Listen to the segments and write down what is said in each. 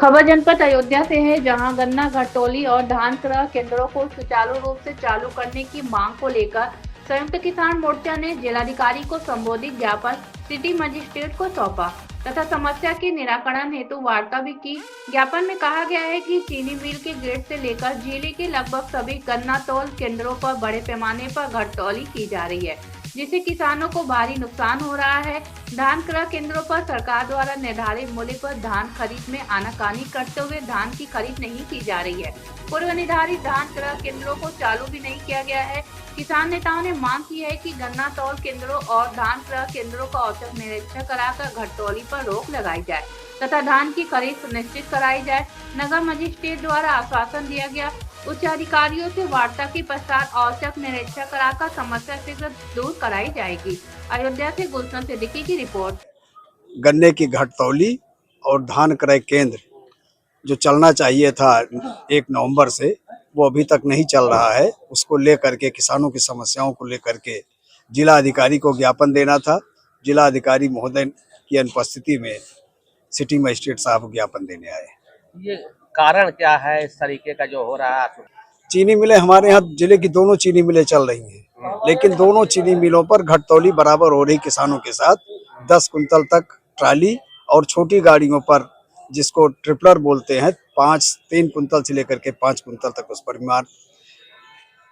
खबर जनपद अयोध्या से है, जहां गन्ना घटतौली और धान क्रय केंद्रों को सुचारू रूप से चालू करने की मांग को लेकर संयुक्त किसान मोर्चा ने जिलाधिकारी को संबोधित ज्ञापन सिटी मजिस्ट्रेट को सौंपा तथा समस्या के निराकरण हेतु वार्ता भी की। ज्ञापन में कहा गया है कि चीनी मिल के गेट से लेकर जिले के लगभग सभी गन्ना तौल केंद्रों पर बड़े पैमाने पर घटतौली की जा रही है, जिससे किसानों को भारी नुकसान हो रहा है। धान क्रय केंद्रों पर सरकार द्वारा निर्धारित मूल्य पर धान खरीद में आनाकानी करते हुए धान की खरीद नहीं की जा रही है। पूर्व निर्धारित धान क्रय केंद्रों को चालू भी नहीं किया गया है। किसान नेताओं ने मांग की है कि गन्ना तौल केंद्रों और धान क्रय केंद्रों का औचक निरीक्षण कराकर घटतौली पर रोक लगाई जाए तथा धान की खरीद सुनिश्चित कराई जाए। नगर मजिस्ट्रेट द्वारा आश्वासन दिया गया। उच्च अधिकारियों से वार्ता के पश्चात औचक निरीक्षण कराकर समस्या शीघ्र दूर कराई जाएगी। अयोध्या से गुलशन सिद्दीकी की रिपोर्ट। गन्ने की घटतौली और धान क्रय केंद्र जो चलना चाहिए था 1 नवंबर से, वो अभी तक नहीं चल रहा है। उसको लेकर के, किसानों की समस्याओं को लेकर के जिला अधिकारी को ज्ञापन देना था। जिला अधिकारी महोदय की अनुपस्थिति में सिटी मजिस्ट्रेट साहब ज्ञापन देने आए। ये कारण क्या है इस तरीके का जो हो रहा है? चीनी मिलें हमारे यहाँ जिले की दोनों चीनी मिलें चल रही हैं, लेकिन दोनों चीनी मिलों पर घटतौली बराबर हो रही किसानों के साथ। 10 कुंतल तक ट्राली और छोटी गाड़ियों पर, जिसको ट्रिपलर बोलते हैं, 3 कुंतल से लेकर के 5 कुंतल तक उस पर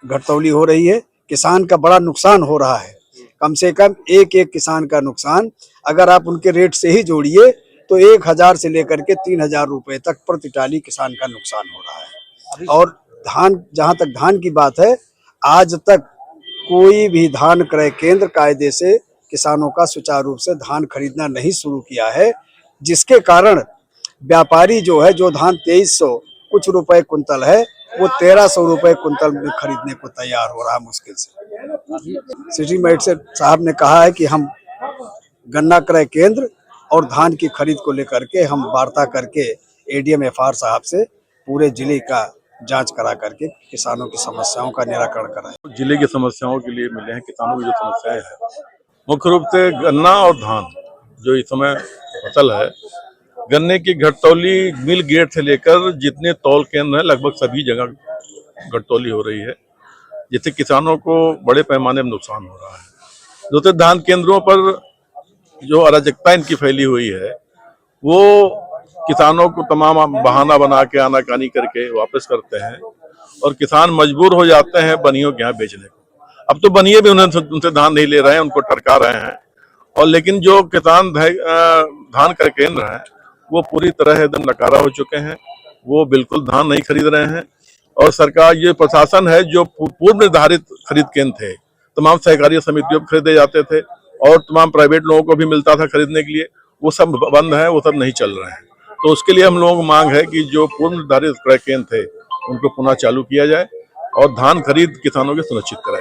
घटतौली हो रही है। किसान का बड़ा नुकसान हो रहा है। कम से कम एक किसान का नुकसान अगर आप उनके रेट से ही जोड़िए तो 1000 से लेकर के 3000 रुपए तक प्रति टाली किसान का नुकसान हो रहा है। और धान, जहां तक धान की बात है, आज तक कोई भी धान क्रय केंद्र कायदे से किसानों का सुचारू रूप से धान खरीदना नहीं शुरू किया है, जिसके कारण व्यापारी जो है, जो धान 2300 कुछ रुपए कुंतल है, वो 1300 रुपए कुंतल में खरीदने को तैयार हो रहा है मुश्किल से। सिटी मजिस्ट्रेट साहब ने कहा है कि हम गन्ना क्रय केंद्र और धान की खरीद को लेकर के हम वार्ता करके एडीएम एफआर साहब से पूरे जिले का जांच करा करके किसानों की समस्याओं का निराकरण कराएं। जिले की समस्याओं के लिए मिले हैं। किसानों की जो समस्याएं हैं, मुख्य रूप से गन्ना और धान जो इस समय फसल है, गन्ने की घटतौली मिल गेट से लेकर जितने तौल केंद्र हैं, लगभग सभी जगह घटतौली हो रही है, जिससे किसानों को बड़े पैमाने में नुकसान हो रहा है। दूसरे धान केंद्रों पर जो अराजकता इनकी फैली हुई है, वो किसानों को तमाम बहाना बना के आनाकानी करके वापस करते हैं और किसान मजबूर हो जाते हैं बनियों के यहाँ बेचने को। अब तो बनिए भी उनसे धान नहीं ले रहे हैं, उनको टरका रहे हैं। और लेकिन जो किसान धान का केंद्र है, वो पूरी तरह एकदम नकारा हो चुके हैं। वो बिल्कुल धान नहीं खरीद रहे हैं। और सरकार, ये प्रशासन है, जो पूर्व निर्धारित खरीद केंद्र थे, तमाम सहकारी समितियों को खरीदे जाते थे और तमाम प्राइवेट लोगों को भी मिलता था खरीदने के लिए, वो सब बंद है, वो सब नहीं चल रहे हैं। तो उसके लिए हम लोगों को मांग है कि जो पूर्व निर्धारित क्रय केंद्र थे, उनको पुनः चालू किया जाए और धान खरीद किसानों की सुनिश्चित कराई।